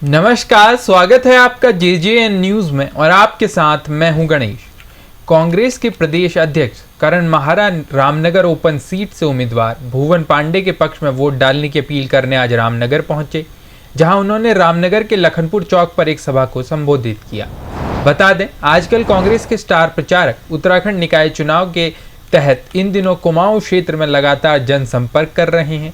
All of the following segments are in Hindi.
नमस्कार, स्वागत है आपका JJN न्यूज में और आपके साथ मैं हूं गणेश। कांग्रेस के प्रदेश अध्यक्ष करण माहरा रामनगर ओपन सीट से उम्मीदवार भुवन पांडे के पक्ष में वोट डालने की अपील करने आज रामनगर पहुंचे, जहां उन्होंने रामनगर के लखनपुर चौक पर एक सभा को संबोधित किया। बता दें, आजकल कांग्रेस के स्टार प्रचारक उत्तराखंड निकाय चुनाव के तहत इन दिनों कुमाऊं क्षेत्र में लगातार जनसंपर्क कर रहे हैं।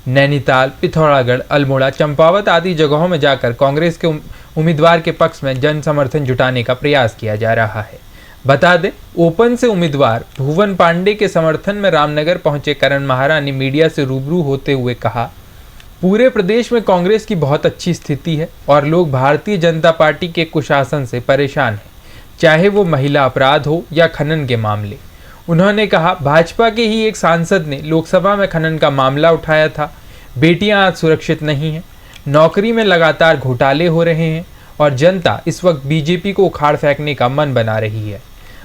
नैनीताल, पिथौरागढ़, अल्मोड़ा, चंपावत आदि जगहों में जाकर कांग्रेस के उम्मीदवार के पक्ष में जन समर्थन जुटाने का प्रयास किया जा रहा है। बता दें, ओपन से उम्मीदवार भुवन पांडे के समर्थन में रामनगर पहुंचे करण माहरा ने मीडिया से रूबरू होते हुए कहा, पूरे प्रदेश में कांग्रेस की बहुत अच्छी स्थिति है और लोग भारतीय जनता पार्टी के कुशासन से परेशान हैं, चाहे वो महिला अपराध हो या खनन के मामले। उन्होंने कहा, भाजपा के ही एक सांसद ने लोकसभा में खनन का मामला उठाया था। बेटियां आज सुरक्षित नहीं हैं, नौकरी में लगातार घोटाले हो रहे हैं और जनता इस वक्त बीजेपी को उखाड़ फेंकने का मन बना रही है।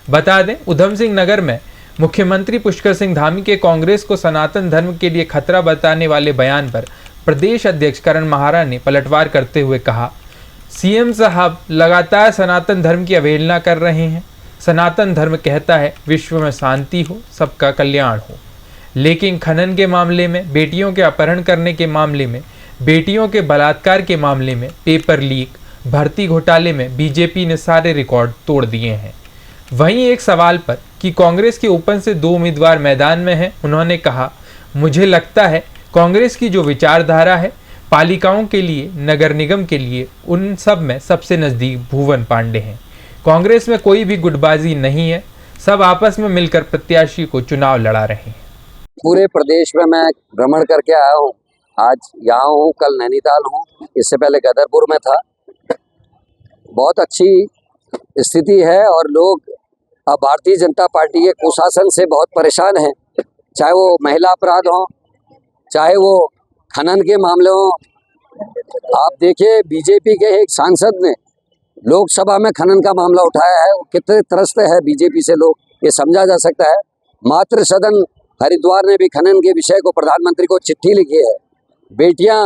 बता दें, उधम सिंह नगर में मुख्यमंत्री पुष्कर सिंह धामी के कांग्रेस को सनातन धर्म के लिए खतरा बताने वाले बयान पर प्रदेश अध्यक्ष करण माहरा ने पलटवार करते हुए कहा, सीएम साहब लगातार सनातन धर्म की अवहेलना कर रहे हैं। सनातन धर्म कहता है विश्व में शांति हो, सबका कल्याण हो, लेकिन खनन के मामले में, बेटियों के अपहरण करने के मामले में, बेटियों के बलात्कार के मामले में, पेपर लीक, भर्ती घोटाले में बीजेपी ने सारे रिकॉर्ड तोड़ दिए हैं। वहीं एक सवाल पर कि कांग्रेस के ओपन से 2 उम्मीदवार मैदान में हैं, उन्होंने कहा, मुझे लगता है कांग्रेस की जो विचारधारा है पालिकाओं के लिए, नगर निगम के लिए, उन सब में सबसे नज़दीक भुवन पांडे हैं। कांग्रेस में कोई भी गुटबाजी नहीं है, सब आपस में मिलकर प्रत्याशी को चुनाव लड़ा रहे हैं। पूरे प्रदेश में मैं भ्रमण करके आया हूँ। आज यहाँ हूँ, कल नैनीताल हूँ, इससे पहले गदरपुर में था। बहुत अच्छी स्थिति है और लोग अब भारतीय जनता पार्टी के कुशासन से बहुत परेशान हैं, चाहे वो महिला अपराध हो, चाहे वो खनन के मामले हो। आप देखिए, बीजेपी के एक सांसद ने लोकसभा में खनन का मामला उठाया है। वो कितने त्रस्त है बीजेपी से, लोग ये समझा जा सकता है। मातृ सदन हरिद्वार ने भी खनन के विषय को प्रधानमंत्री को चिट्ठी लिखी है। बेटियां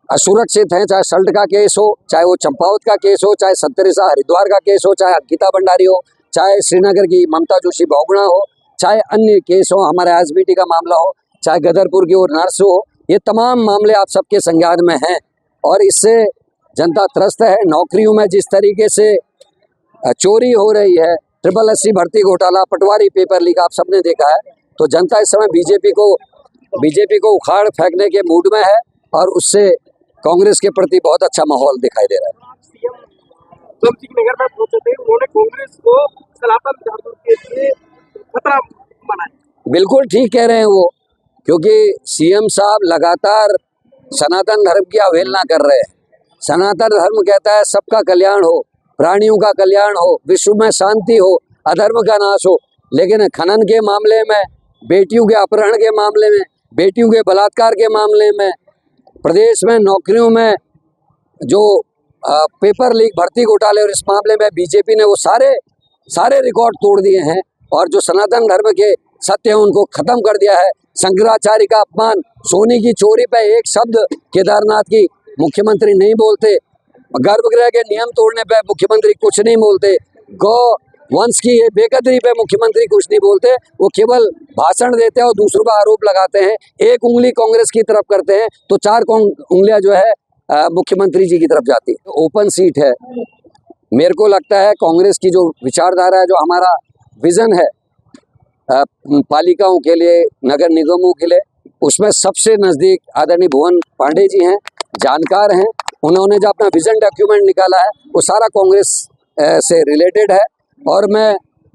असुरक्षित हैं, चाहे सल्ट का केस हो, चाहे वो चंपावत का केस हो, चाहे सत्तरिसा हरिद्वार का केस हो, चाहे अंकिता भंडारी हो, चाहे श्रीनगर की ममता जोशी बहुगुणा हो, चाहे अन्य केस हो, हमारे एसबीटी का मामला हो, चाहे गदरपुर की और नर्स हो, ये तमाम मामले आप सबके संज्ञान में हैं और इससे जनता त्रस्त है। नौकरियों में जिस तरीके से चोरी हो रही है, 888 भर्ती घोटाला, पटवारी पेपर लीक, आप सबने देखा है। तो जनता इस समय बीजेपी को उखाड़ फेंकने के मूड में है और उससे कांग्रेस के प्रति बहुत अच्छा माहौल दिखाई दे रहा है। उधम सिंह नगर में पहुंचे थे, उन्होंने कांग्रेस को सनातन धर्म के लिए खतरा माना। बिल्कुल ठीक कह रहे हैं वो, क्योंकि सीएम साहब लगातार सनातन धर्म की अवहेलना कर रहे हैं। सनातन धर्म कहता है सबका कल्याण हो, प्राणियों का कल्याण हो, विश्व में शांति हो, अधर्म का नाश हो, लेकिन खनन के मामले में, बेटियों के अपहरण के मामले में, बेटियों के बलात्कार के मामले में, प्रदेश में नौकरियों में जो पेपर लीक, भर्ती घोटाले और इस मामले में बीजेपी ने वो सारे रिकॉर्ड तोड़ दिए हैं और जो सनातन धर्म के सत्य हैं उनको खत्म कर दिया है। शंकराचार्य का अपमान, सोने की चोरी पे एक शब्द केदारनाथ की मुख्यमंत्री नहीं बोलते, गर्भगृह के नियम तोड़ने पे मुख्यमंत्री कुछ नहीं बोलते, गौ वंश की बेकदरी पे मुख्यमंत्री कुछ नहीं बोलते। वो केवल भाषण देते हैं और दूसरों का आरोप लगाते हैं। एक उंगली कांग्रेस की तरफ करते हैं तो 4 उंगलियां जो है मुख्यमंत्री जी की तरफ जाती है। ओपन सीट है, मेरे को लगता है कांग्रेस की जो विचारधारा है, जो हमारा विजन है पालिकाओं के लिए, नगर निगमों के लिए, उसमें सबसे नज़दीक आदरणीय भुवन पांडे जी हैं, जानकार हैं। उन्होंने जो अपना विजन डॉक्यूमेंट निकाला है वो सारा कांग्रेस से रिलेटेड है और मैं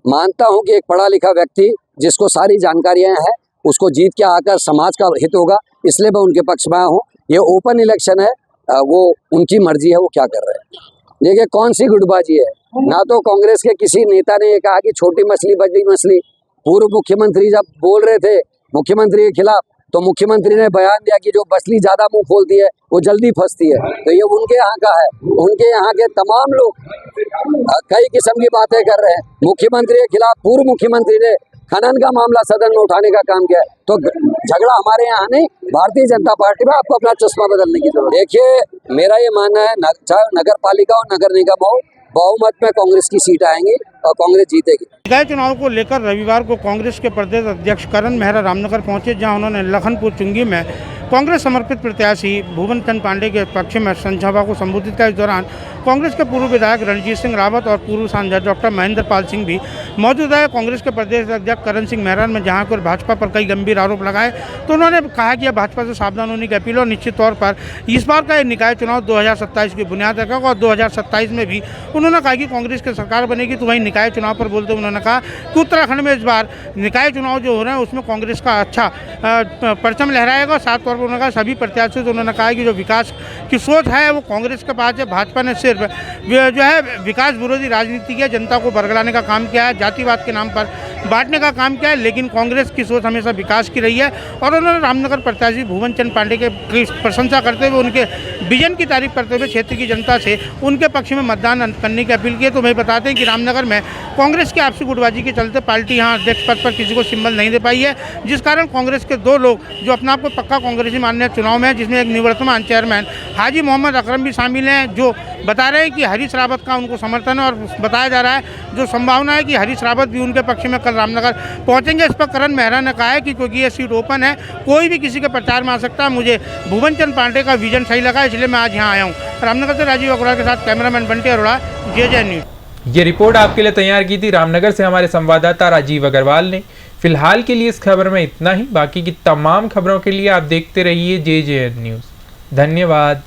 मानता हूं कि एक पढ़ा लिखा व्यक्ति जिसको सारी जानकारियां हैं, उसको जीत के आकर समाज का हित होगा, इसलिए मैं उनके पक्ष में आया हूँ। ये ओपन इलेक्शन है, वो उनकी मर्जी है, वो क्या कर रहे हैं। देखिए, कौन सी गुटबाजी है। ना तो कांग्रेस के किसी नेता ने ये कहा कि छोटी मछली बड़ी मछली। पूर्व मुख्यमंत्री जब बोल रहे थे मुख्यमंत्री के खिलाफ, तो मुख्यमंत्री ने बयान दिया कि जो मछली ज्यादा मुंह खोलती है वो जल्दी फंसती है। तो ये उनके यहाँ का है। उनके यहाँ के तमाम लोग कई किस्म की बातें कर रहे हैं। मुख्यमंत्री के खिलाफ पूर्व मुख्यमंत्री ने खनन का मामला सदन में उठाने का काम किया है। तो झगड़ा हमारे यहाँ नहीं, भारतीय जनता पार्टी में आपको अपना चश्मा बदलने की जरूरत है। देखिए मेरा ये मानना है, चाहे नगर पालिका हो नगर निगम हो, बहुमत में कांग्रेस की सीट आएंगी और कांग्रेस जीतेगी। निकाय चुनाव को लेकर रविवार को कांग्रेस के प्रदेश अध्यक्ष करण मेहरा रामनगर पहुंचे, जहां उन्होंने लखनपुर चुंगी में कांग्रेस समर्पित प्रत्याशी भुवन चंद पांडे के पक्ष में जनसभा को संबोधित किया। इस दौरान कांग्रेस के पूर्व विधायक रणजीत सिंह रावत और पूर्व सांसद डॉक्टर महेंद्र पाल सिंह भी मौजूद है। कांग्रेस के प्रदेश अध्यक्ष करण सिंह मेहरा ने जहां पर भाजपा पर कई गंभीर आरोप लगाए, तो उन्होंने कहा कि भाजपा से सावधान होने की अपील और निश्चित तौर पर इस बार का निकाय चुनाव 2027 की बुनियाद रखेगा और 2027 में भी उन्होंने कहा कि कांग्रेस की सरकार बनेगी। तो वहीं निकाय चुनाव पर बोलते हुए उन्होंने कहा कि उत्तराखंड में इस बार निकाय चुनाव जो हो रहे हैं उसमें कांग्रेस का अच्छा परचम लहराएगा। साथ तौर पर उन्होंने कहा सभी प्रत्याशियों से उन्होंने कहा कि जो विकास की सोच है वो कांग्रेस के पास है। भाजपा ने सिर्फ जो है विकास विरोधी राजनीति की, जनता को बरगलाने का काम किया है, जातिवाद के नाम पर बांटने का काम किया है, लेकिन कांग्रेस की सोच हमेशा विकास की रही है। और उन्होंने रामनगर प्रत्याशी भुवन चंद पांडे के प्रशंसा करते हुए उनके विजन की तारीफ करते हुए क्षेत्र की जनता से उनके पक्ष में मतदान करने की अपील की। तो वही बताते हैं कि रामनगर में कांग्रेस की आपसी गुटबाजी के चलते पार्टी यहाँ अध्यक्ष पद पर किसी को सिंबल नहीं दे पाई है, जिस कारण कांग्रेस के दो लोग जो अपने आप को पक्का कांग्रेसी मानने चुनाव में, जिसमें एक निवर्तमान चेयरमैन हाजी मोहम्मद अकरम भी शामिल हैं, जो बता रहे हैं कि हरीश रावत का उनको समर्थन है और बताया जा रहा है जो संभावना है कि हरीश रावत भी उनके पक्ष में कल रामनगर पहुंचेंगे। इस पर करण मेहरा ने कहा है कि क्योंकि ये सीट ओपन है, कोई भी किसी के प्रचार में आ सकता है। मुझे भुवन चंद पांडे का विजन सही लगा, इसलिए मैं आज यहाँ आया हूँ। रामनगर से राजीव अग्रवाल के साथ cameraman Bunty Arora, JJ news. ये रिपोर्ट आपके लिए तैयार की थी रामनगर से हमारे संवाददाता राजीव अग्रवाल ने। फिलहाल के लिए इस खबर में इतना ही। बाकी की तमाम खबरों के लिए आप देखते रहिए JJ न्यूज़। धन्यवाद।